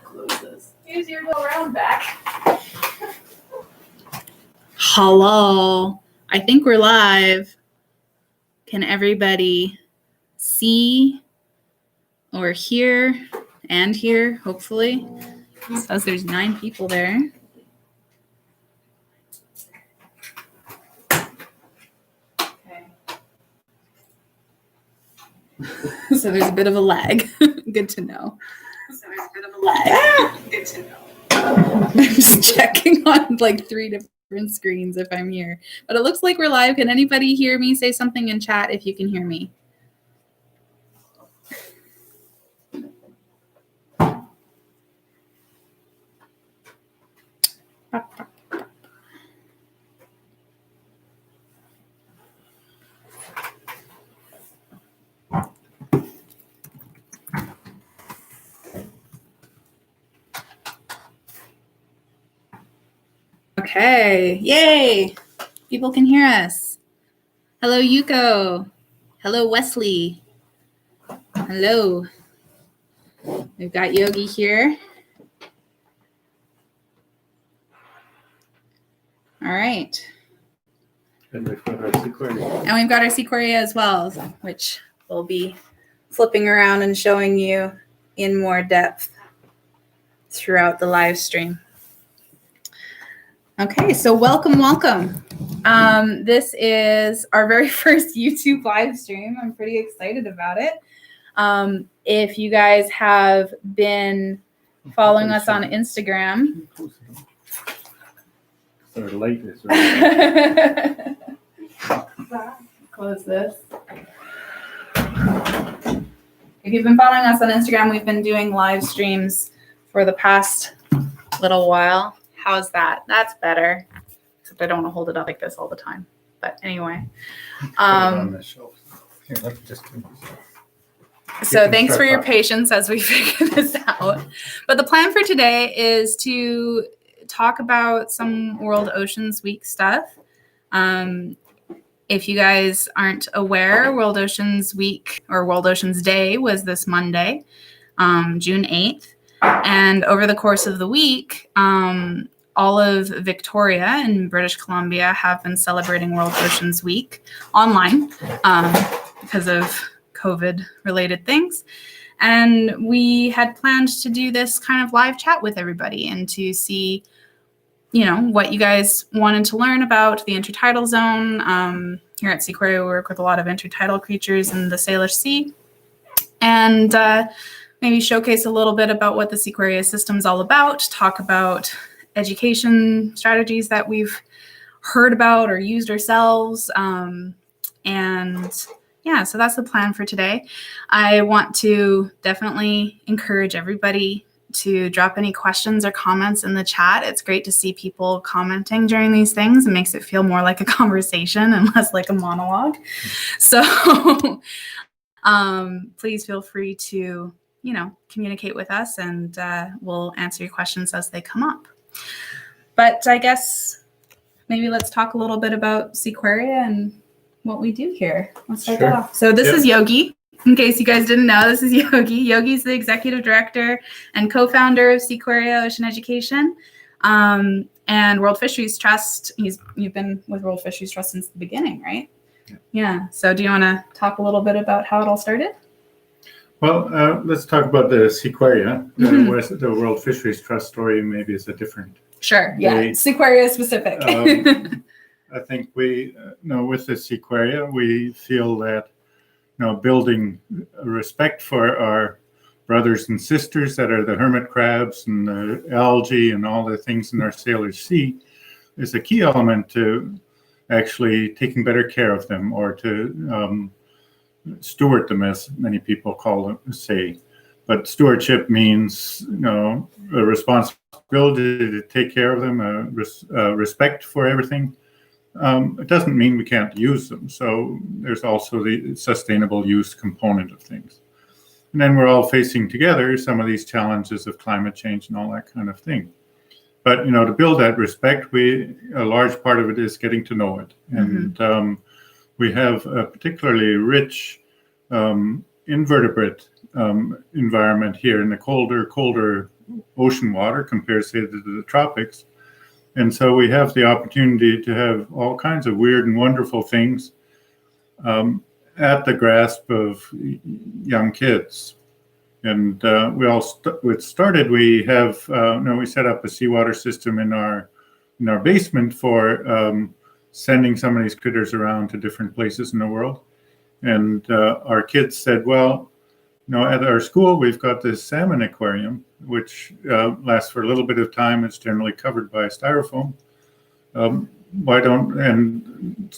Close this. Here's your little round back. Hello. I think we're live. Can everybody see or hear and hear, hopefully? It says there's 9 people there. Okay. So there's a bit of a lag. Good to know. Good to know. I'm just checking on like 3 different screens if I'm here. But it looks like we're live. Can anybody hear me? Say something in chat if you can hear me. Okay, yay! People can hear us. Hello, Yuko. Hello, Wesley. Hello. We've got Yogi here. All right. And we've got our Seaquaria. And we've got our Seaquaria as well, which we'll be flipping around and showing you in more depth throughout the live stream. Okay, so welcome. This is our very first YouTube live stream. I'm pretty excited about it. If you guys have been following us on Instagram. Our light is right. Close this. If you've been following us on Instagram, we've been doing live streams for the past little while. How's that? That's better. Except I don't want to hold it up like this all the time. But anyway. On the shelf. Here, let me just do this. So thanks for your patience as we figure this out. But the plan for today is to talk about some World Oceans Week stuff. If you guys aren't aware, World Oceans Week or World Oceans Day was this Monday, June 8th. And over the course of the week, all of Victoria in British Columbia have been celebrating World Oceans Week online because of COVID-related things. And we had planned to do this kind of live chat with everybody and to see, you know, what you guys wanted to learn about the Intertidal Zone. Here at Seaquaria, we work with a lot of intertidal creatures in the Salish Sea. And maybe showcase a little bit about what the Seaquaria system is all about, talk about education strategies that we've heard about or used ourselves. And yeah, so that's the plan for today. I want to definitely encourage everybody to drop any questions or comments in the chat. It's great to see people commenting during these things. It makes it feel more like a conversation and less like a monologue. So please feel free to, you know, communicate with us and we'll answer your questions as they come up. But I guess maybe let's talk a little bit about Seaquaria and what we do here. Let's start that off. So this is Yogi. In case you guys didn't know, this is Yogi. Yogi's the executive director and co-founder of Seaquaria Ocean Education and World Fisheries Trust. You've been with World Fisheries Trust since the beginning, right? Yeah. So do you want to talk a little bit about how it all started? Well, let's talk about the Seaquaria. The World Fisheries Trust story maybe is a different. Sure. Yeah. Seaquaria specific. I think we, with the Seaquaria, we feel that, building respect for our brothers and sisters that are the hermit crabs and the algae and all the things in our Salish Sea is a key element to actually taking better care of them, or to steward them, as many people say. But stewardship means, a responsibility to take care of them, respect for everything. It doesn't mean we can't use them. So there's also the sustainable use component of things. And then we're all facing together some of these challenges of climate change and all that kind of thing. But, to build that respect, a large part of it is getting to know it. And we have a particularly rich invertebrate environment here in the colder ocean water compared, say, to the tropics. And so we have the opportunity to have all kinds of weird and wonderful things at the grasp of young kids. And we set up a seawater system in our basement for sending some of these critters around to different places in the world. And our kids said, well, at our school, we've got this salmon aquarium, which lasts for a little bit of time. It's generally covered by styrofoam. And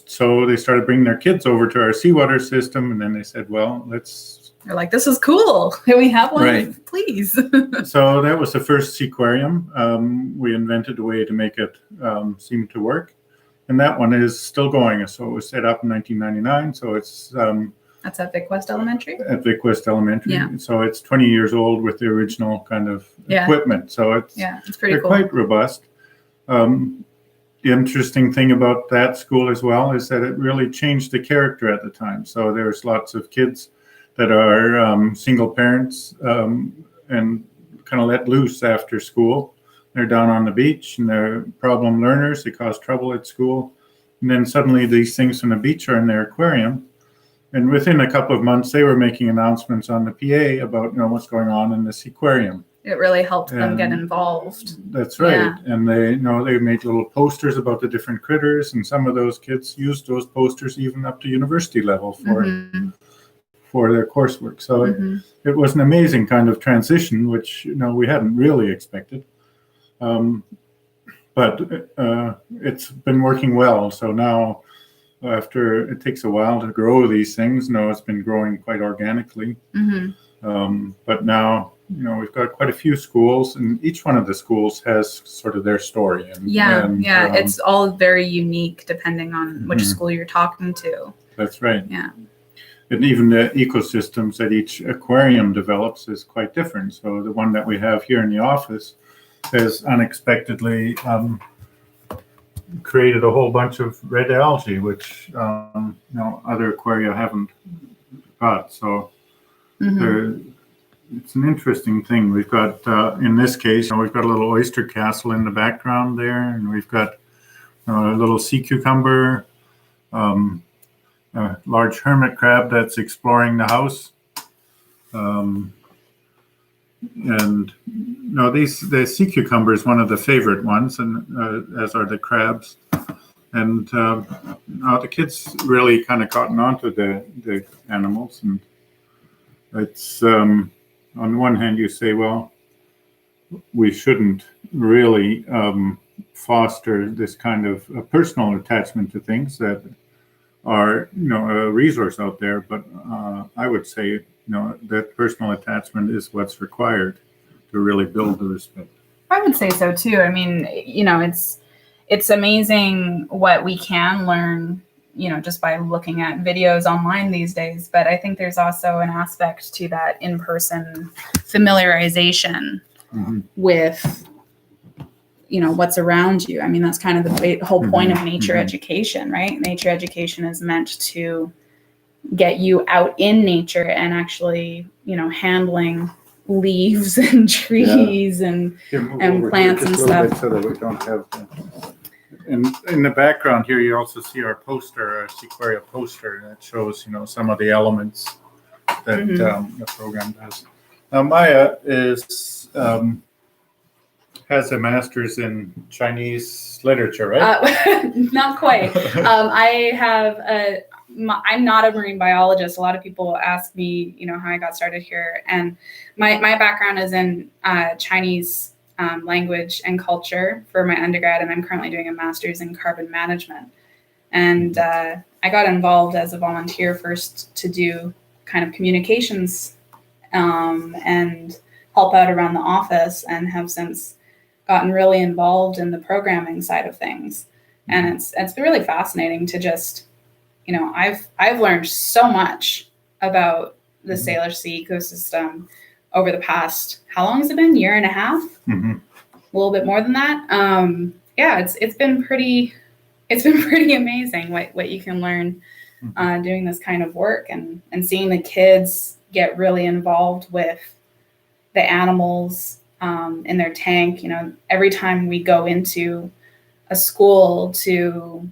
so they started bringing their kids over to our seawater system. And then they said, well, they're like, this is cool. Can we have one? Right. Please. So that was the first Seaquarium. We invented a way to make it seem to work. And that one is still going. So it was set up in 1999. So it's... That's at Vic West Elementary? At Vic West Elementary. Yeah. So it's 20 years old with the original kind of equipment. So it's pretty cool. Quite robust. The interesting thing about that school as well is that it really changed the character at the time. So there's lots of kids that are single parents and kind of let loose after school. They're down on the beach and they're problem learners. They cause trouble at school. And then suddenly these things from the beach are in their aquarium. And within a couple of months, they were making announcements on the PA about what's going on in the Seaquarium. It really helped them get involved. That's right. Yeah. And they made little posters about the different critters, and some of those kids used those posters even up to university level for their coursework. So it was an amazing kind of transition, which we hadn't really expected. But it's been working well. So now, after it takes a while to grow these things, it's been growing quite organically. But now, we've got quite a few schools, and each one of the schools has sort of their story. It's all very unique depending on which school you're talking to. That's right. Yeah. And even the ecosystems that each aquarium develops is quite different. So the one that we have here in the office has unexpectedly created a whole bunch of red algae, which other aquaria haven't got. So it's an interesting thing. We've got, in this case, we've got a little oyster castle in the background there, and we've got a little sea cucumber, a large hermit crab that's exploring the house. And the sea cucumber is one of the favorite ones, and as are the crabs. And the kids really kind of cotton onto the animals, and it's on the one hand you say, well, we shouldn't really foster this kind of a personal attachment to things that are a resource out there, but I would say that personal attachment is what's required to really build the respect. I would say so too. I mean, it's amazing what we can learn, just by looking at videos online these days. But I think there's also an aspect to that in-person familiarization with, what's around you. I mean, that's kind of the whole point of nature education, right? Nature education is meant to get you out in nature and actually, handling leaves and trees and plants and stuff. So that we don't have in the background here, you also see our poster, our Seaquaria poster, that shows, some of the elements that the program does. Now, Maya has a master's in Chinese literature, right? Not quite. I'm not a marine biologist. A lot of people ask me, how I got started here. And my background is in Chinese language and culture for my undergrad, and I'm currently doing a master's in carbon management. And I got involved as a volunteer first to do kind of communications and help out around the office, and have since gotten really involved in the programming side of things. And it's been really fascinating to just, I've learned so much about the Salish Sea ecosystem over the past, how long has it been? Year and a half? A little bit more than that. It's been pretty amazing what you can learn doing this kind of work, and seeing the kids get really involved with the animals in their tank. Every time we go into a school to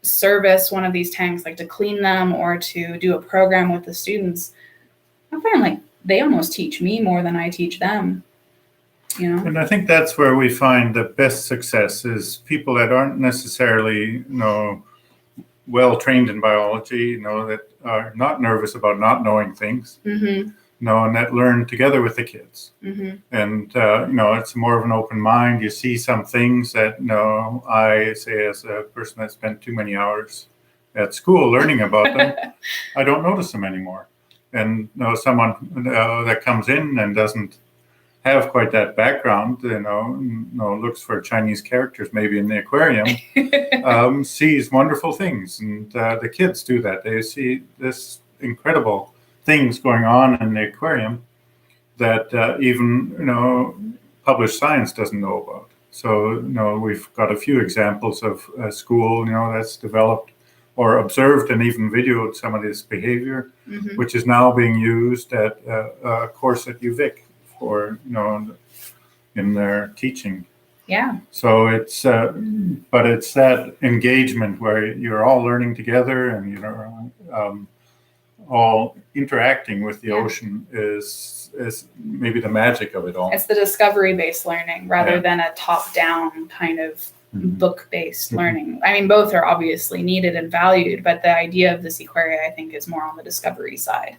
service one of these tanks, like to clean them or to do a program with the students, I find like they almost teach me more than I teach them. And I think that's where we find the best success is people that aren't necessarily, well trained in biology, that are not nervous about not knowing things, and that learn together with the kids. And it's more of an open mind. You see some things that I say, as a person that spent too many hours at school learning about them, I don't notice them anymore. And someone that comes in and doesn't have quite that background, looks for Chinese characters maybe in the aquarium, sees wonderful things. And the kids do that. They see this incredible things going on in the aquarium that even, published science doesn't know about. So, we've got a few examples of a school, that's developed or observed and even videoed some of this behavior, which is now being used at a course at UVic for, in their teaching. Yeah. So it's, but it's that engagement where you're all learning together and you're all interacting with the ocean is maybe the magic of it all. It's the discovery-based learning rather than a top-down kind of book-based learning. I mean, both are obviously needed and valued, but the idea of the Seaquaria, I think, is more on the discovery side.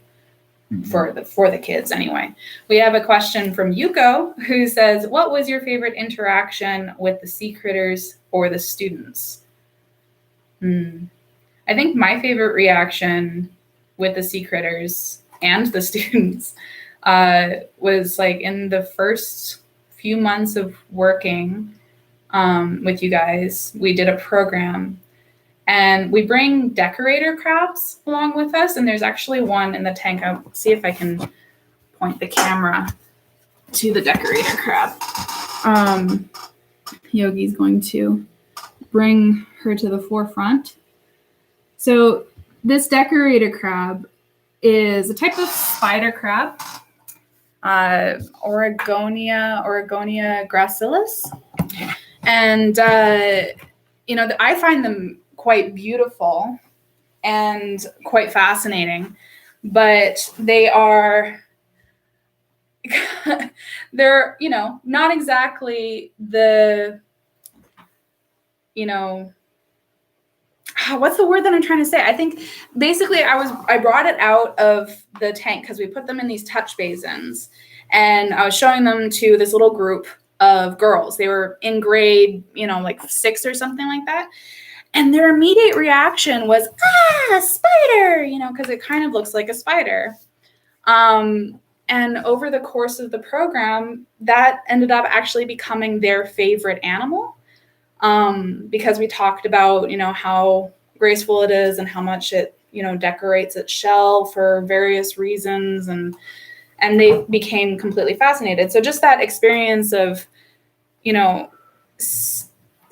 For the kids anyway. We have a question from Yuko who says, what was your favorite interaction with the sea critters or the students? I think my favorite reaction with the sea critters and the students was like in the first few months of working with you guys. We did a program. And we bring decorator crabs along with us. And there's actually one in the tank. I'll see if I can point the camera to the decorator crab. Yogi's going to bring her to the forefront. So this decorator crab is a type of spider crab, Oregonia gracilis. And, I find them quite beautiful and quite fascinating, but they're not exactly the, what's the word that I'm trying to say? I think basically I brought it out of the tank because we put them in these touch basins, and I was showing them to this little group of girls. They were in grade, like 6 or something like that. And their immediate reaction was, a spider, because it kind of looks like a spider. And over the course of the program, that ended up actually becoming their favorite animal, because we talked about, how graceful it is and how much it, decorates its shell for various reasons. And they became completely fascinated. So just that experience of,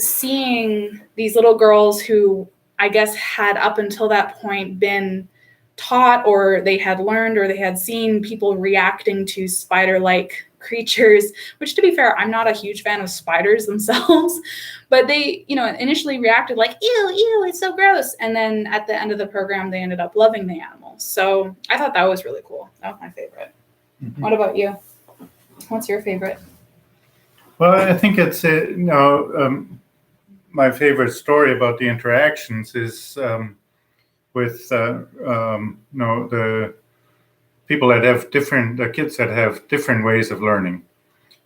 seeing these little girls who I guess had up until that point been taught, or they had learned, or they had seen people reacting to spider-like creatures, which, to be fair, I'm not a huge fan of spiders themselves, but they, initially reacted like, ew, it's so gross. And then at the end of the program, they ended up loving the animals. So I thought that was really cool. That was my favorite. What about you? What's your favorite? Well, I think it's, my favorite story about the interactions is with the people that have the kids that have different ways of learning.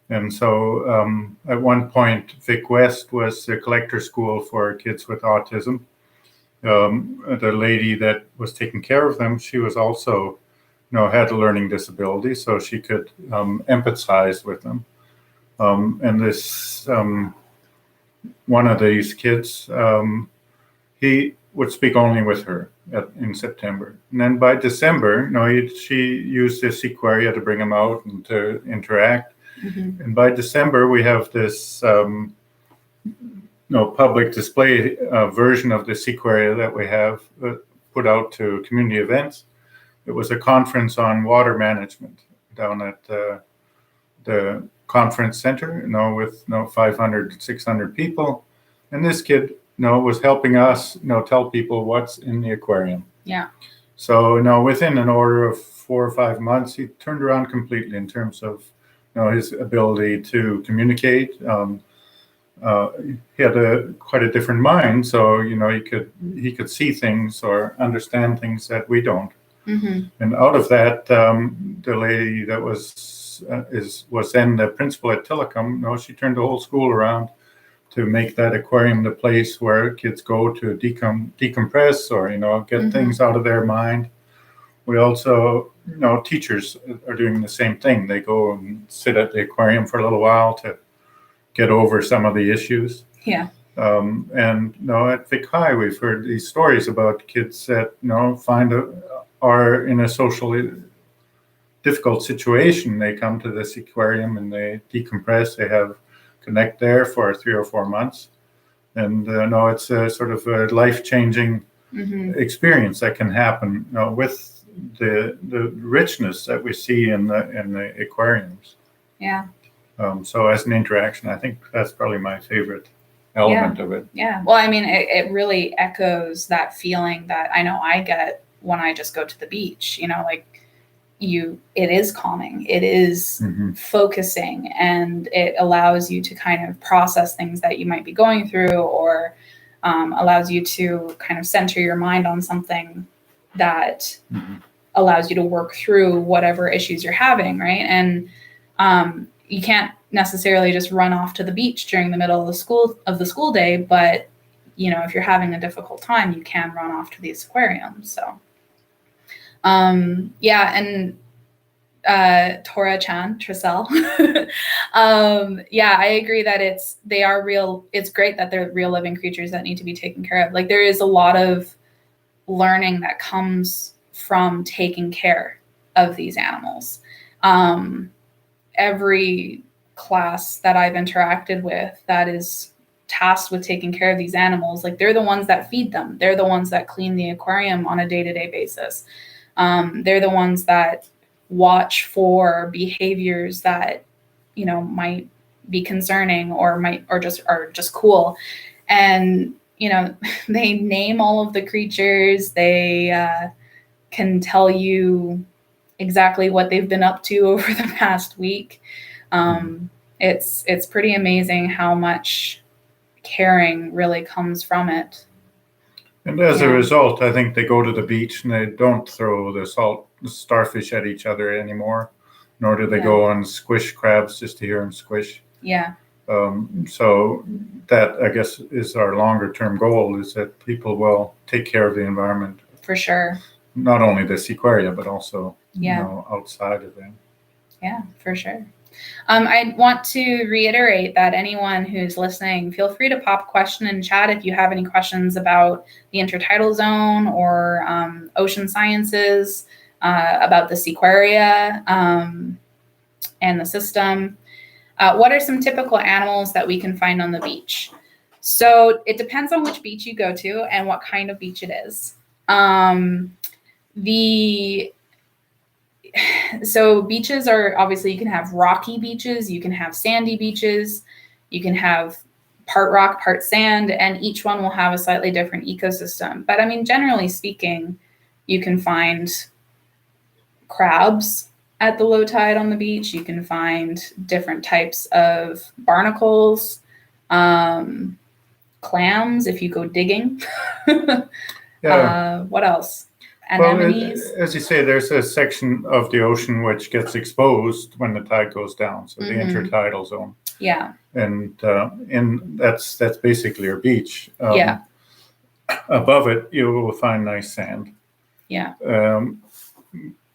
And so at one point, Vic West was a collector school for kids with autism. The lady that was taking care of them, she was also, had a learning disability, so she could empathize with them. And this one of these kids, he would speak only with her in September. And then by December, she used the Seaquaria to bring him out and to interact. And by December, we have this public display version of the Seaquaria that we have put out to community events. It was a conference on water management down at the conference center, with 500, 600 people. And this kid, was helping us, tell people what's in the aquarium. Yeah. So, within an order of 4 or 5 months, he turned around completely in terms of, his ability to communicate. He had quite a different mind, so he could see things or understand things that we don't. Mm-hmm. And out of that, the lady that was then the principal at Tillicum, she turned the whole school around to make that aquarium the place where kids go to decompress or get Mm-hmm. things out of their mind. We also, teachers are doing the same thing. They go and sit at the aquarium for a little while to get over some of the issues. Yeah. And at Vic High, we've heard these stories about kids that are in a socially difficult situation. They come to this aquarium and they decompress. They connect there for 3 or 4 months, and it's a sort of a life-changing Mm-hmm. experience that can happen with the richness that we see in the aquariums. Yeah. So as an interaction, I think that's probably my favorite element of it. Yeah. Well, I mean, it really echoes that feeling that I know I get when I just go to the beach, it is calming, it is Mm-hmm. focusing, and it allows you to kind of process things that you might be going through, or allows you to kind of center your mind on something that Mm-hmm. allows you to work through whatever issues you're having, right? And you can't necessarily just run off to the beach during the middle of the school day, but if you're having a difficult time, you can run off to these aquariums. So and Tora Chan Trissell. I agree that they are real. It's great that they're real living creatures that need to be taken care of. Like, there is a lot of learning that comes from taking care of these animals. Every class that I've interacted with that is tasked with taking care of these animals, like, they're the ones that feed them. They're the ones that clean the aquarium on a day-to-day basis. They're the ones that watch for behaviors that might be concerning or are just cool, and they name all of the creatures. They can tell you exactly what they've been up to over the past week. It's pretty amazing how much caring really comes from it. And as a result, I think they go to the beach and they don't throw the starfish at each other anymore, nor do they go and squish crabs just to hear them squish. Yeah. So that, I guess, is our longer term goal, is that people will take care of the environment. For sure. Not only the Seaquaria, but also outside of them. Yeah, for sure. I want to reiterate that anyone who's listening, feel free to pop a question in chat if you have any questions about the Intertidal Zone or ocean sciences, about the Seaquaria and the system. What are some typical animals that we can find on the beach? So it depends on which beach you go to and what kind of beach it is. So beaches are, obviously, you can have rocky beaches, you can have sandy beaches, you can have part rock, part sand, and each one will have a slightly different ecosystem. But I mean, generally speaking, you can find crabs at the low tide on the beach. You can find different types of barnacles, clams if you go digging. What else? Anemones. Well, as you say, there's a section of the ocean which gets exposed when the tide goes down, so the Intertidal Zone. Yeah. And that's basically your beach. Above it, you will find nice sand. Yeah.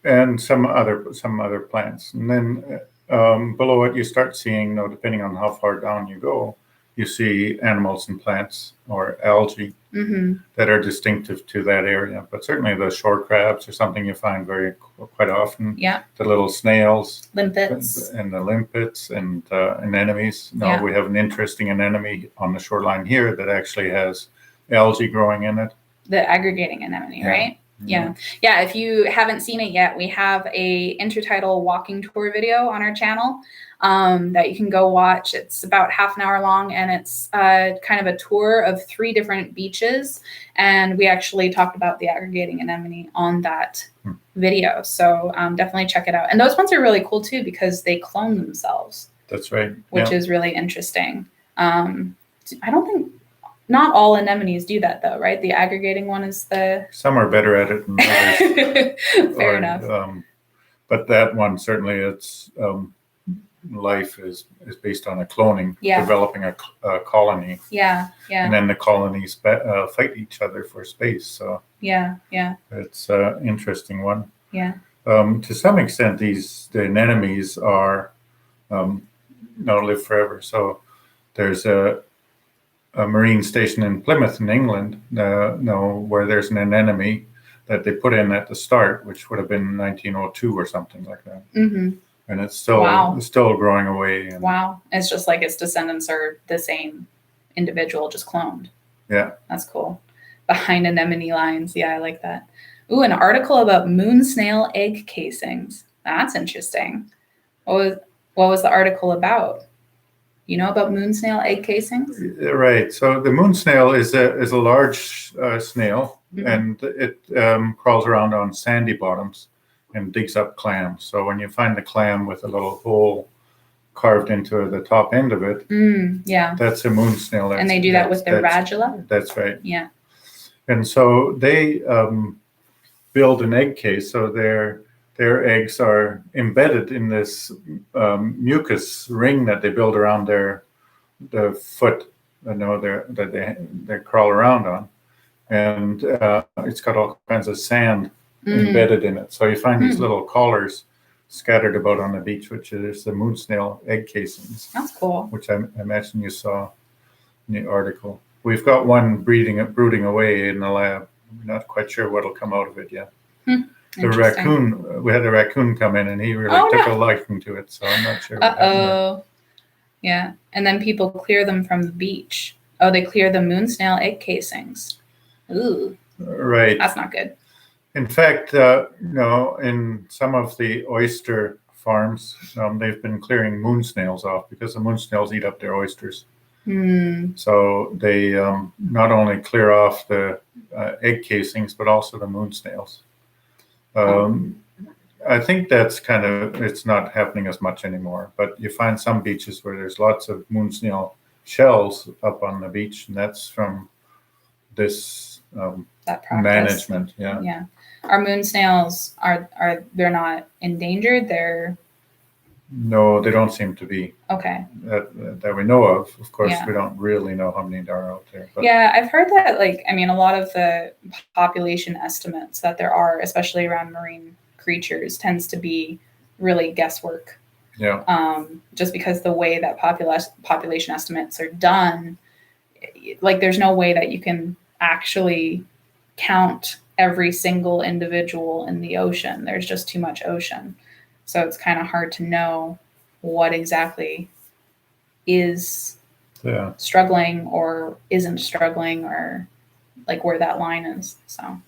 And some other plants, and then below it, you start seeing, depending on how far down you go, you see animals and plants or algae that are distinctive to that area. But certainly the shore crabs are something you find quite often. Yeah. The little snails. Limpets. And the limpets and anemones. Yeah. We have an interesting anemone on the shoreline here that actually has algae growing in it. the aggregating anemone, Yeah. right? Yeah. Yeah. If you haven't seen it yet, we have a intertidal walking tour video on our channel that you can go watch. It's about half an hour long, and it's kind of a tour of 3 different beaches. And we actually talked about the aggregating anemone on that video. So definitely check it out. And those ones are really cool too, because they clone themselves. That's right. Which is really interesting. I don't think, not all anemones do that though, right? The aggregating one is the... Some are better at it than others. Fair enough. But that one, certainly its life is based on a cloning, developing a colony. Yeah, yeah. And then the colonies fight each other for space. So yeah, yeah. It's an interesting one. Yeah. To some extent, the anemones are live forever. So there's a marine station in Plymouth in England where there's an anemone that they put in at the start, which would have been 1902 or something like that. Mm-hmm. And it's still growing away. And, wow. It's just like its descendants are the same individual, just cloned. Yeah. That's cool. Behind anemone lines. Yeah, I like that. Ooh, an article about moon snail egg casings. That's interesting. What was the article about? You know about moon snail egg casings? Right. So the moon snail is a large snail, and it crawls around on sandy bottoms and digs up clams. So when you find the clam with a little hole carved into the top end of it, that's a moon snail. And they do that with their radula? That's right. Yeah. And so they build an egg case. So their eggs are embedded in this mucus ring that they build around the foot, that they crawl around on, and it's got all kinds of sand embedded in it. So you find these little collars scattered about on the beach, which is the moon snail egg casings. That's cool. Which I imagine you saw in the article. We've got one brooding away in the lab. We're not quite sure what'll come out of it yet. The raccoon, we had a raccoon come in, and he really took a liking to it. So I'm not sure. Yeah. And then people clear them from the beach. Oh, they clear the moon snail egg casings. Ooh. Right. That's not good. In fact, in some of the oyster farms, they've been clearing moon snails off because the moon snails eat up their oysters. So they not only clear off the egg casings, but also the moon snails. I think that's it's not happening as much anymore, but you find some beaches where there's lots of moon snail shells up on the beach, and that's from this that practice. Management. Yeah. Yeah. Our moon snails they're not endangered? No, they don't seem to be. Okay. That we know of. Of course, we don't really know how many there are out there. But. Yeah, I've heard that, a lot of the population estimates that there are, especially around marine creatures, tends to be really guesswork. Yeah. Just because the way that population estimates are done, there's no way that you can actually count every single individual in the ocean. There's just too much ocean. So it's kind of hard to know what exactly is struggling or isn't struggling, or where that line is. So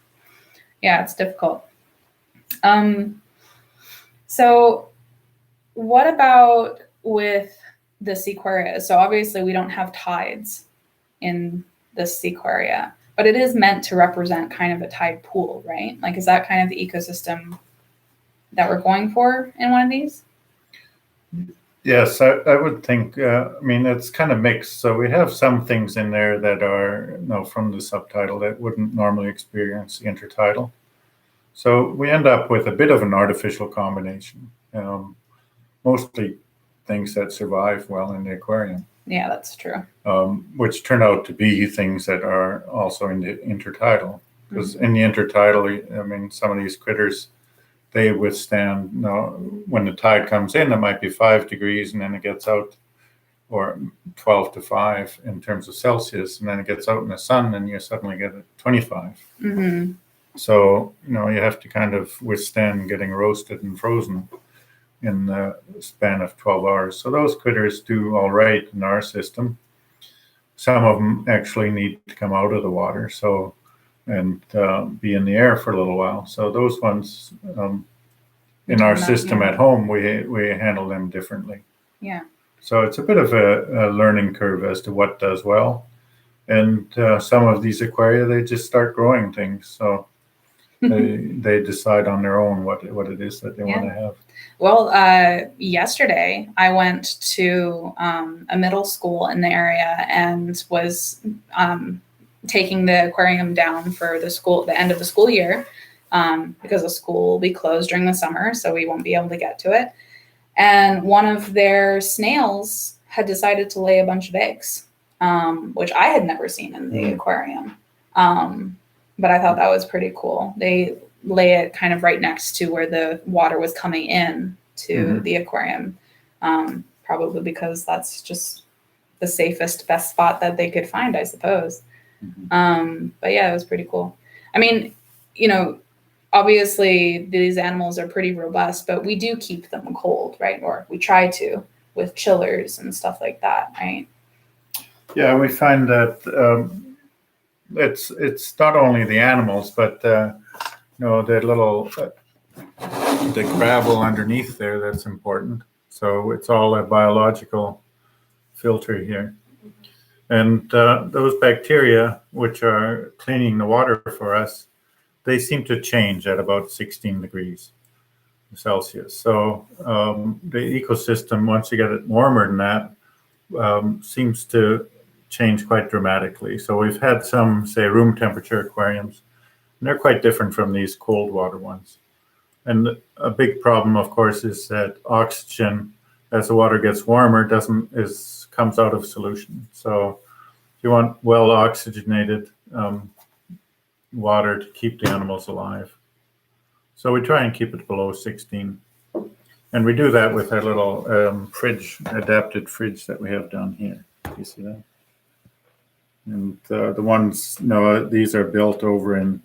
yeah, it's difficult. So what about with the Seaquaria? So obviously we don't have tides in the Seaquaria, but it is meant to represent kind of a tide pool, right? Is that kind of the ecosystem that we're going for in one of these? Yes, I would think. It's kind of mixed. So we have some things in there that are from the subtidal that wouldn't normally experience the intertidal. So we end up with a bit of an artificial combination. Mostly things that survive well in the aquarium. Yeah, that's true. Which turn out to be things that are also in the intertidal. Because in the intertidal, some of these critters, they withstand, when the tide comes in, it might be 5 degrees, and then it gets out, or 12 to 5 in terms of Celsius, and then it gets out in the sun, and you suddenly get it 25. Mm-hmm. So, you have to kind of withstand getting roasted and frozen in the span of 12 hours. So those critters do all right in our system. Some of them actually need to come out of the water. So and be in the air for a little while. So those ones in our system at home, we handle them differently. Yeah. So it's a bit of a learning curve as to what does well. And some of these aquaria, they just start growing things. So they decide on their own what it is that they want to have. Well, yesterday I went to a middle school in the area and was taking the aquarium down for the end of the school year, because the school will be closed during the summer, so we won't be able to get to it. And one of their snails had decided to lay a bunch of eggs, which I had never seen in the aquarium. But I thought that was pretty cool. They lay it kind of right next to where the water was coming in to the aquarium, probably because that's just the safest, best spot that they could find, I suppose. But yeah, it was pretty cool. I mean, obviously these animals are pretty robust, but we do keep them cold, right? Or we try to, with chillers and stuff like that, right? Yeah, we find that it's not only the animals, but the little the gravel underneath there, that's important. So it's all a biological filter here. And those bacteria, which are cleaning the water for us, they seem to change at about 16 degrees Celsius. So the ecosystem, once you get it warmer than that, seems to change quite dramatically. So we've had some, say, room temperature aquariums, and they're quite different from these cold water ones. And a big problem, of course, is that oxygen, as the water gets warmer, comes out of solution. So if you want well oxygenated water to keep the animals alive. So we try and keep it below 16. And we do that with our little adapted fridge that we have down here. You see that? And the ones, these are built over in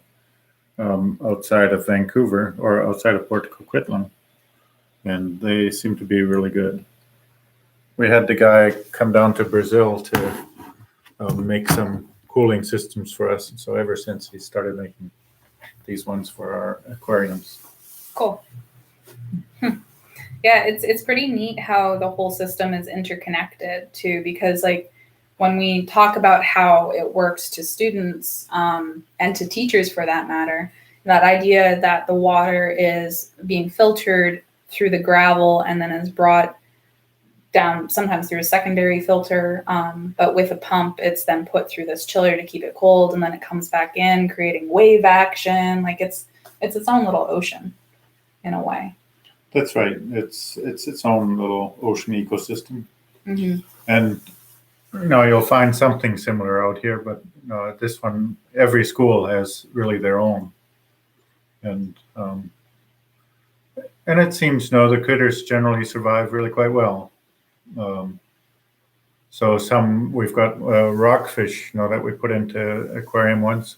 outside of Vancouver or outside of Port Coquitlam, and they seem to be really good. We had the guy come down to Brazil to make some cooling systems for us, and so ever since he started making these ones for our aquariums. Cool. Yeah, it's pretty neat how the whole system is interconnected too, because when we talk about how it works to students and to teachers for that matter, that idea that the water is being filtered through the gravel and then is brought down sometimes through a secondary filter, but with a pump, it's then put through this chiller to keep it cold, and then it comes back in, creating wave action. It's its own little ocean in a way. That's right. It's its own little ocean ecosystem. And you'll find something similar out here, but this one, every school has really their own. And it seems, the critters generally survive really quite well. So we've got rockfish, that we put into aquarium once,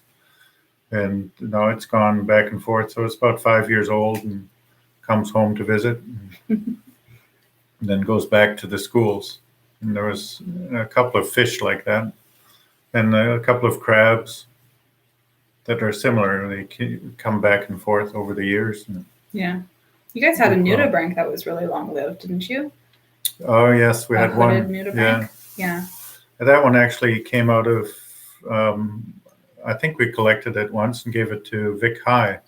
and now it's gone back and forth. So it's about 5 years old and comes home to visit, and then goes back to the schools. And there was a couple of fish like that, and a couple of crabs that are similar. They come back and forth over the years. Yeah. You guys had a nudibranch that was really long-lived, didn't you? Oh, yes. We had one. Nudibranch? Yeah. That one actually came out of, I think we collected it once and gave it to Vic High.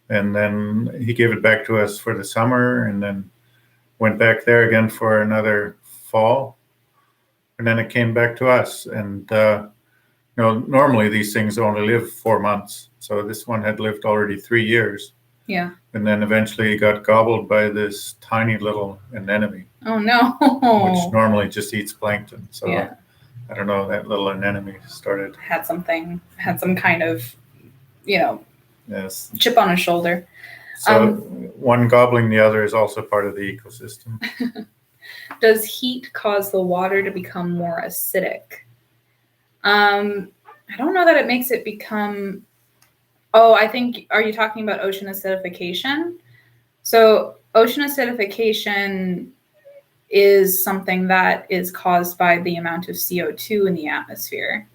And then he gave it back to us for the summer, and then went back there again for another fall, and then it came back to us. And normally these things only live 4 months, so this one had lived already 3 years. Yeah. And then eventually got gobbled by this tiny little anemone. Oh no. Which normally just eats plankton. So yeah. I don't know, that little anemone had some kind of yes, chip on his shoulder. So one gobbling the other is also part of the ecosystem. Does heat cause the water to become more acidic? I don't know that it makes it become... Oh, are you talking about ocean acidification? So ocean acidification is something that is caused by the amount of CO2 in the atmosphere.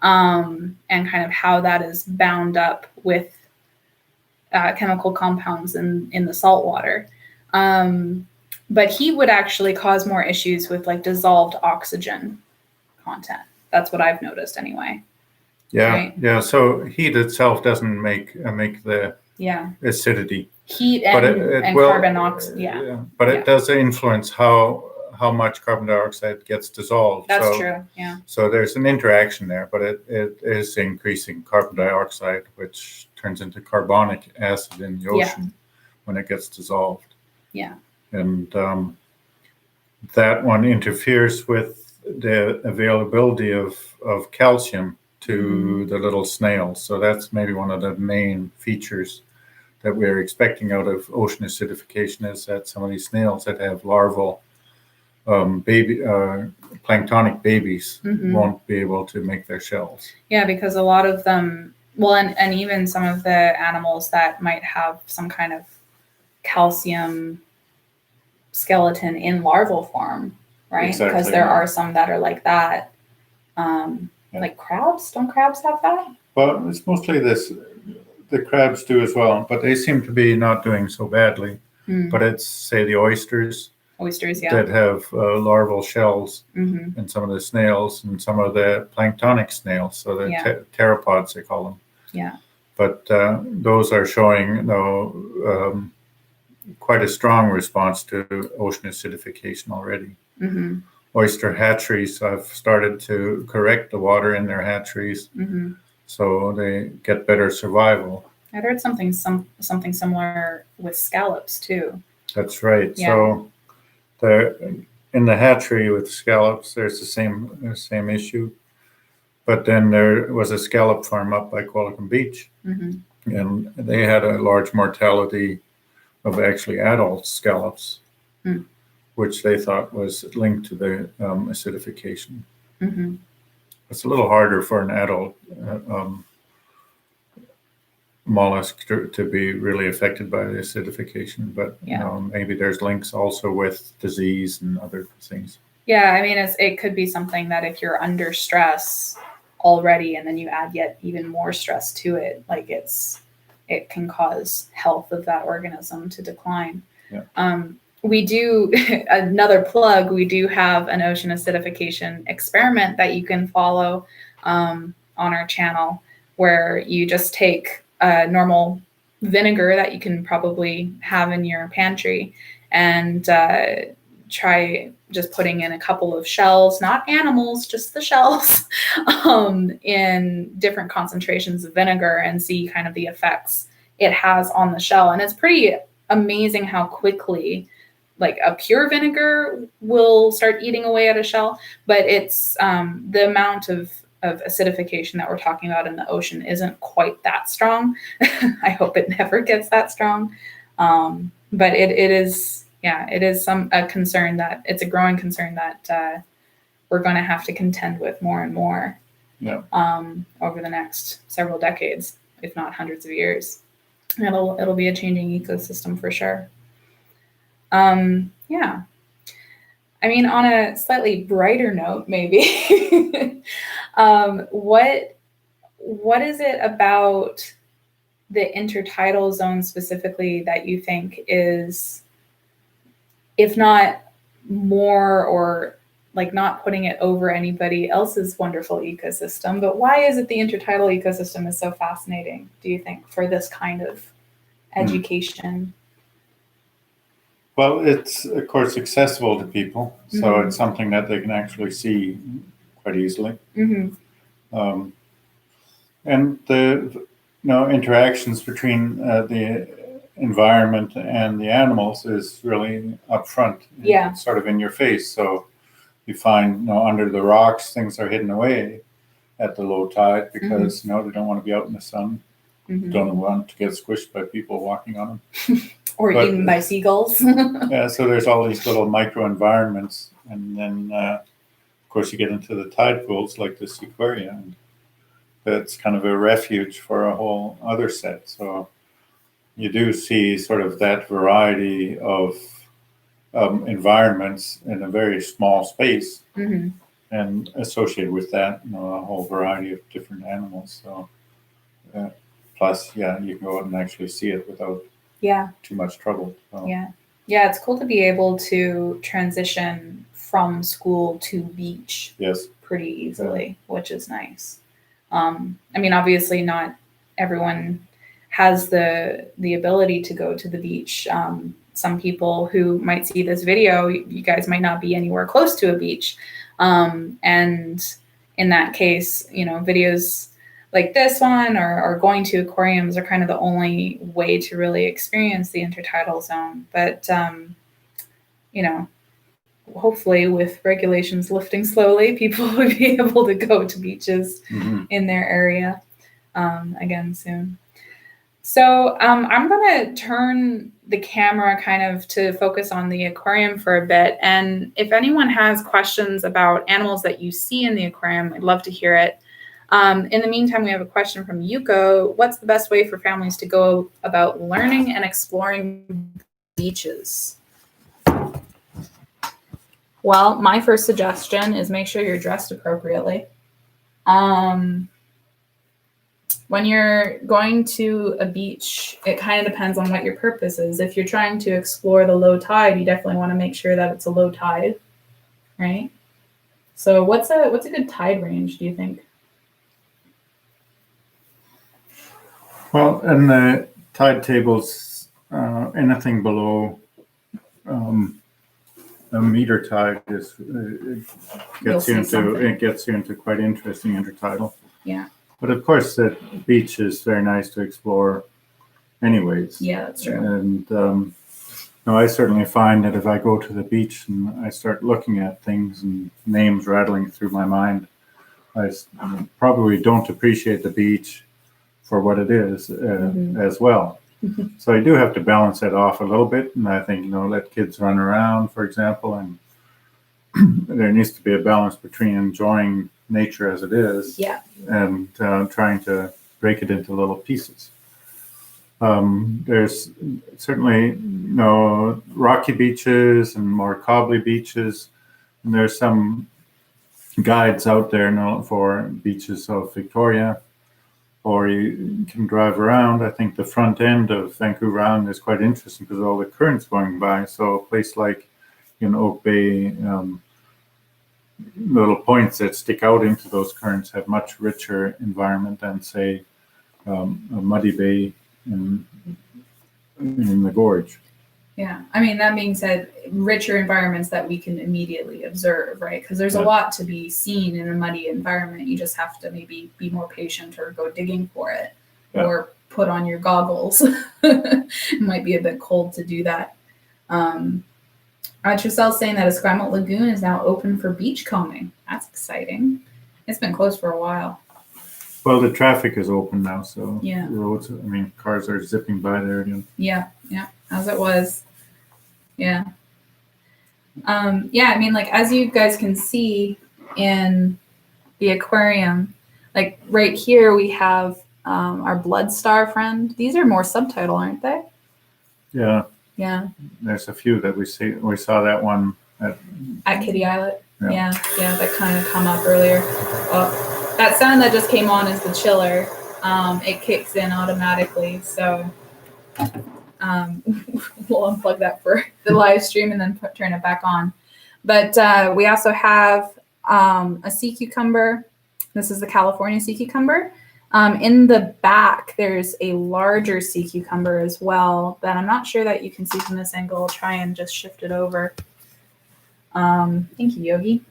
and kind of how that is bound up with chemical compounds in the salt water. But heat would actually cause more issues with like dissolved oxygen content. That's what I've noticed anyway. Yeah, right? yeah. So heat itself doesn't make the acidity. Heat and carbon oxide. Yeah. But it does influence how much carbon dioxide gets dissolved. That's true. Yeah. So there's an interaction there, but it is increasing carbon dioxide, which turns into carbonic acid in the ocean when it gets dissolved. Yeah. And that one interferes with the availability of calcium to the little snails. So that's maybe one of the main features that we're expecting out of ocean acidification, is that some of these snails that have larval planktonic babies won't be able to make their shells. Yeah, because a lot of them, well, and even some of the animals that might have some kind of calcium skeleton in larval form, right? Exactly, because there are some that are like that. Like crabs, don't crabs have that? Well, it's mostly the crabs do as well, but they seem to be not doing so badly. But it's, say, the oysters that have larval shells, and some of the snails and some of the planktonic snails, so the pteropods they call them. Yeah. But those are showing quite a strong response to ocean acidification already. Oyster hatcheries have started to correct the water in their hatcheries, so they get better survival. I heard something similar with scallops too. That's right. Yeah. So in the hatchery with scallops, there's the same issue. But then there was a scallop farm up by Qualicum Beach, and they had a large mortality of actually adult scallops, which they thought was linked to the acidification. It's a little harder for an adult mollusk to be really affected by the acidification, but maybe there's links also with disease and other things. Yeah, I mean, it could be something that if you're under stress already and then you add yet even more stress to it, like it can cause health of that organism to decline. We do, another plug, we do have an ocean acidification experiment that you can follow on our channel, where you just take a normal vinegar that you can probably have in your pantry and try just putting in a couple of shells, not animals, just the shells, in different concentrations of vinegar, and see kind of the effects it has on the shell. And it's pretty amazing how quickly like a pure vinegar will start eating away at a shell, but it's the amount of acidification that we're talking about in the ocean isn't quite that strong. I hope it never gets that strong. But it is a concern, that it's a growing concern that we're going to have to contend with more and more over the next several decades, if not hundreds of years. It'll be a changing ecosystem for sure. I mean, on a slightly brighter note, maybe, what is it about the intertidal zone specifically that you think is, if not more, or like not putting it over anybody else's wonderful ecosystem, but why is it the intertidal ecosystem is so fascinating, do you think, for this kind of education? Well, it's, of course, accessible to people, so it's something that they can actually see quite easily. And the interactions between the environment and the animals is really upfront. It's sort of in your face. So you find, under the rocks, things are hidden away at the low tide because they don't want to be out in the sun. Don't want to get squished by people walking on them. Or eaten by seagulls. So there's all these little microenvironments. And then, of course, you get into the tide pools like the Seaquaria, and that's kind of a refuge for a whole other set. So you do see sort of that variety of environments in a very small space. And and associated with that, a whole variety of different animals. So, plus, you can go out and actually see it without too much trouble. So. Yeah, it's cool to be able to transition from school to beach pretty easily, which is nice. I mean, obviously not everyone has the ability to go to the beach. Some people who might see this video, you guys might not be anywhere close to a beach. And in that case, videos like this one or going to aquariums are kind of the only way to really experience the intertidal zone. But, hopefully with regulations lifting slowly, people will be able to go to beaches in their area again soon. So I'm going to turn the camera kind of to focus on the aquarium for a bit. And if anyone has questions about animals that you see in the aquarium, I'd love to hear it. In the meantime, we have a question from Yuko. What's the best way for families to go about learning and exploring beaches? Well, my first suggestion is make sure you're dressed appropriately. When you're going to a beach, it kind of depends on what your purpose is. If you're trying to explore the low tide, you definitely want to make sure that it's a low tide, right? So what's a good tide range, do you think? Well, in the tide tables, anything below a meter tide gets you into quite interesting intertidal. Yeah. But of course, the beach is very nice to explore, anyways. Yeah, that's true. And I certainly find that if I go to the beach and I start looking at things and names rattling through my mind, I probably don't appreciate the beach for what it is as well. So I do have to balance it off a little bit, and I think let kids run around, for example, and there needs to be a balance between enjoying nature as it is and trying to break it into little pieces. There's certainly rocky beaches and more cobbly beaches, and there's some guides out there for beaches of Victoria, or you can drive around. I think the front end of Vancouver Island is quite interesting because of all the currents going by. So a place like in Oak Bay, little points that stick out into those currents have much richer environment than, say, a muddy bay in the gorge. Yeah, I mean, that being said, richer environments that we can immediately observe, right? Because there's a lot to be seen in a muddy environment. You just have to maybe be more patient or go digging for it or put on your goggles. It might be a bit cold to do that. Trucel's saying that Esquimalt Lagoon is now open for beachcombing. That's exciting. It's been closed for a while. Well, the traffic is open now, so the roads, cars are zipping by there again. Yeah, as it was. Yeah. As you guys can see in the aquarium, like right here we have our blood star friend. These are more subtitle, aren't they? Yeah. Yeah. There's a few that we see. We saw that one at Kitty Islet. Yeah, that kind of come up earlier. Oh, that sound that just came on is the chiller. It kicks in automatically, so we'll unplug that for the live stream and then turn it back on. But we also have a sea cucumber. This is the California sea cucumber. In the back, there's a larger sea cucumber as well that I'm not sure that you can see from this angle. I'll try and just shift it over. Thank you, Yogi.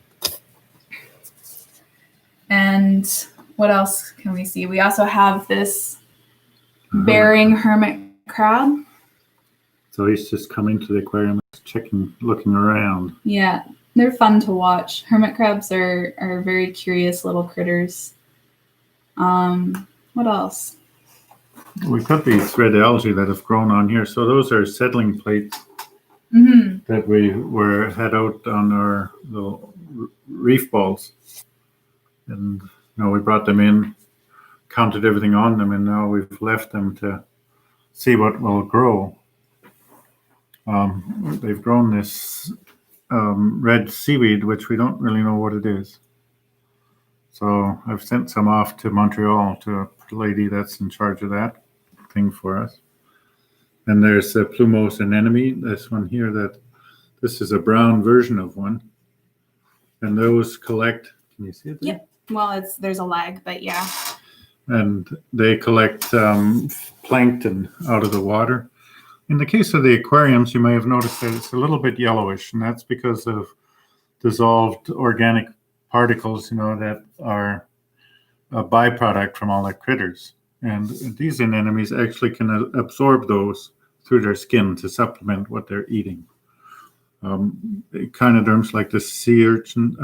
And what else can we see? We also have this bearing hermit crab. So he's just coming to the aquarium, checking, looking around. Yeah, they're fun to watch. Hermit crabs are very curious little critters. What else? We've got these red algae that have grown on here. So those are settling plates that we had out on our little reef balls. And we brought them in, counted everything on them, and now we've left them to see what will grow. They've grown this red seaweed, which we don't really know what it is. So I've sent some off to Montreal to a lady that's in charge of that thing for us. And there's a plumose anemone, this one here, this is a brown version of one. And those collect, can you see it there? Yep. Well, there's a lag, but yeah. And they collect plankton out of the water. In the case of the aquariums, you may have noticed that it's a little bit yellowish, and that's because of dissolved organic particles, that are a byproduct from all the critters. And these anemones actually can absorb those through their skin to supplement what they're eating. Echinoderms like the sea urchins,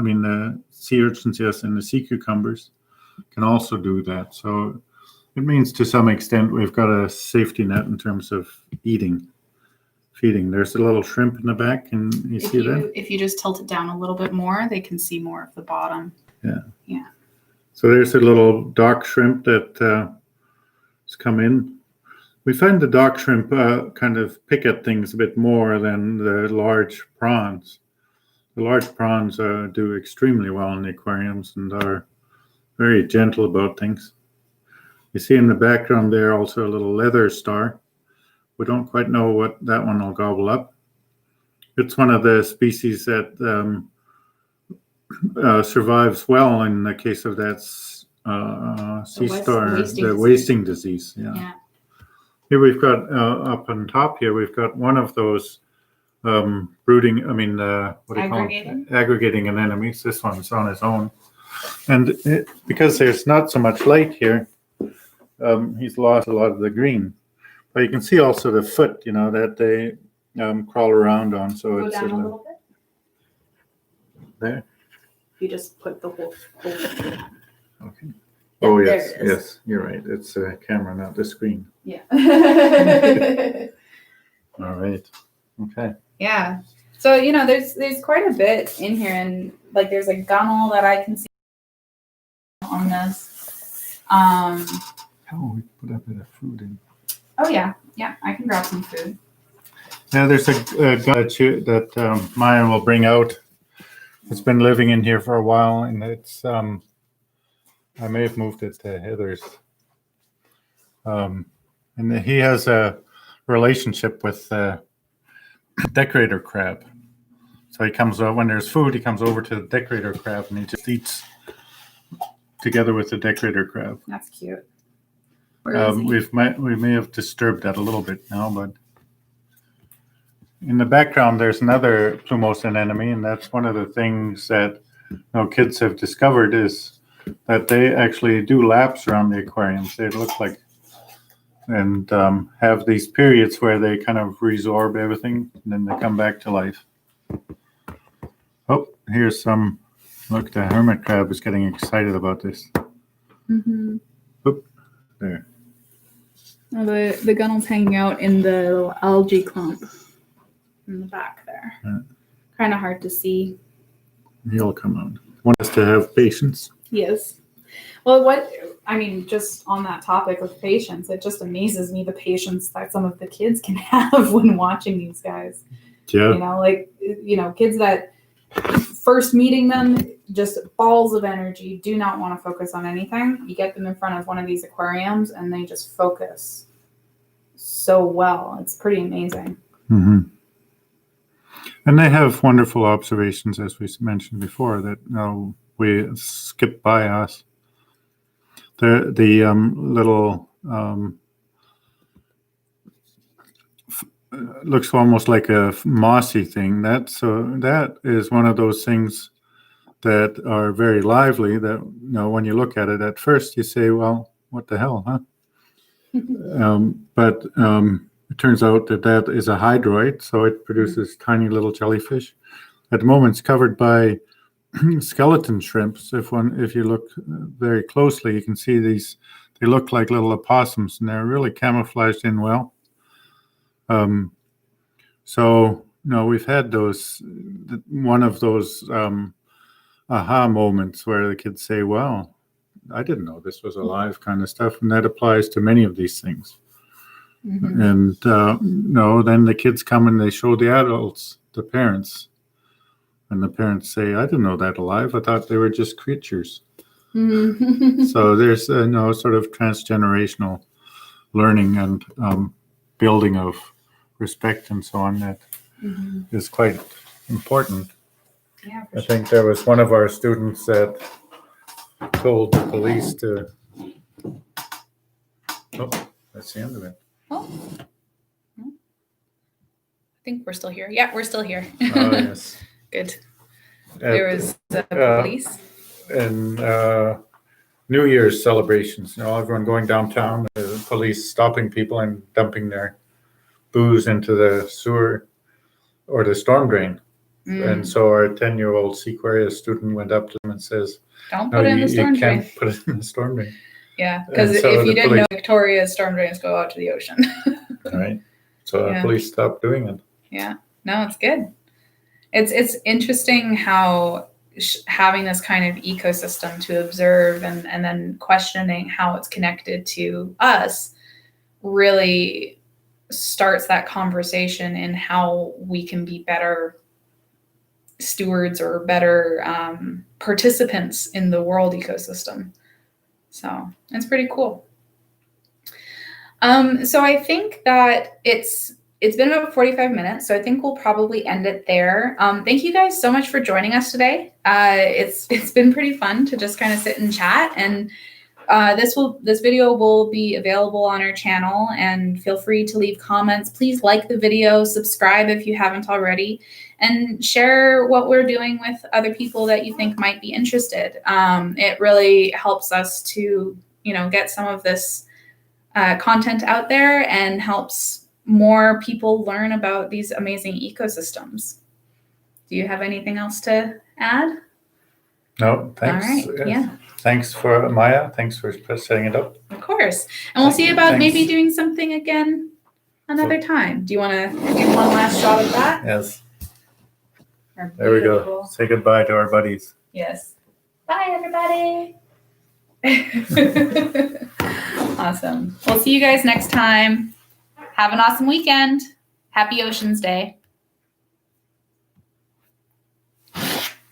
yes, and the sea cucumbers can also do that. So it means to some extent we've got a safety net in terms of feeding. There's a little shrimp in the back. Can you see that? If you just tilt it down a little bit more, they can see more of the bottom. Yeah. So there's a little dock shrimp that has come in. We find the dock shrimp kind of pick at things a bit more than the large prawns. The large prawns do extremely well in the aquariums and are very gentle about things. You see in the background there also a little leather star. We don't quite know what that one will gobble up. It's one of the species that survives well in the case of that sea star, the wasting disease. Yeah. Here we've got up on top here, we've got one of those brooding, what do you call it? Aggregating anemones. This one's on its own. And because there's not so much light here, he's lost a lot of the green. But you can see also the foot, that they crawl around on. So Go it's down a little bit. There. You just put the whole Okay. Oh, yes, you're right. It's a camera, not the screen. Yeah. All right. Okay. Yeah. So, there's quite a bit in here, and there's a gunnel that I can see on this. We put a bit of food in. Oh, yeah. Yeah, I can grab some food. Yeah, there's a guy that Maya will bring out. It's been living in here for a while, and it's I may have moved it to Heather's. And he has a relationship with decorator crab. So he comes over when there's food. He comes over to the decorator crab, and he just eats together with the decorator crab. That's cute. We may have disturbed that a little bit now, but in the background there's another plumose anemone, and that's one of the things that kids have discovered is that they actually do laps around the aquariums. They look like and have these periods where they kind of resorb everything, and then they come back to life. Oh, here's some. Look, the hermit crab is getting excited about this. Mm-hmm. Oop, there. Oh, the gunnel's hanging out in the little algae clump in the back there. Kind of hard to see. He'll come out. Want us to have patience? Yes. Well, just on that topic of patience, it just amazes me the patience that some of the kids can have when watching these guys. Yeah. Kids that first meeting them, just balls of energy, do not want to focus on anything. You get them in front of one of these aquariums and they just focus so well. It's pretty amazing. Mm-hmm. And they have wonderful observations, as we mentioned before, that we skip by us. The little looks almost like a mossy thing. That is one of those things that are very lively. That when you look at it at first, you say, "Well, what the hell, huh?" But it turns out that is a hydroid, so it produces tiny little jellyfish. At the moment, it's covered by skeleton shrimps. If you look very closely, you can see these. They look like little opossums, and they're really camouflaged in well. So we've had one of those aha moments where the kids say, "Well, I didn't know this was alive," kind of stuff, and that applies to many of these things. Mm-hmm. And then the kids come and they show the adults, the parents, and the parents say, "I didn't know that alive. I thought they were just creatures." So there's no sort of transgenerational learning and building of respect and so on that is quite important. Yeah, I think there was one of our students that told the police to. Oh, that's the end of it. Oh. I think we're still here. Yeah, we're still here. Oh, yes. Good. There was the police. And New Year's celebrations, everyone going downtown, the police stopping people and dumping their booze into the sewer or the storm drain. And so our 10-year-old Seaquaria student went up to them and says, don't put it in the storm drain. You can't put it in the storm drain. Yeah, because if you didn't know, Victoria's storm drains go out to the ocean. Right. So the police stopped doing it. Yeah. No, it's good. It's interesting how having this kind of ecosystem to observe and then questioning how it's connected to us really starts that conversation in how we can be better stewards or better participants in the world ecosystem. So it's pretty cool. So I think that it's been about 45 minutes, so I think we'll probably end it there. Thank you guys so much for joining us today. It's been pretty fun to just kind of sit and chat, and this video will be available on our channel, and feel free to leave comments. Please like the video, subscribe if you haven't already, and share what we're doing with other people that you think might be interested. It really helps us to, get some of this content out there and helps more people learn about these amazing ecosystems. Do you have anything else to add? No, thanks. All right. Yeah. Thanks for Maya. Thanks for setting it up. Of course. And we'll see about maybe doing something again another time. Do you want to give one last shot of that? Yes. There we go. Say goodbye to our buddies. Yes. Bye, everybody. Awesome. We'll see you guys next time. Have an awesome weekend. Happy Oceans Day.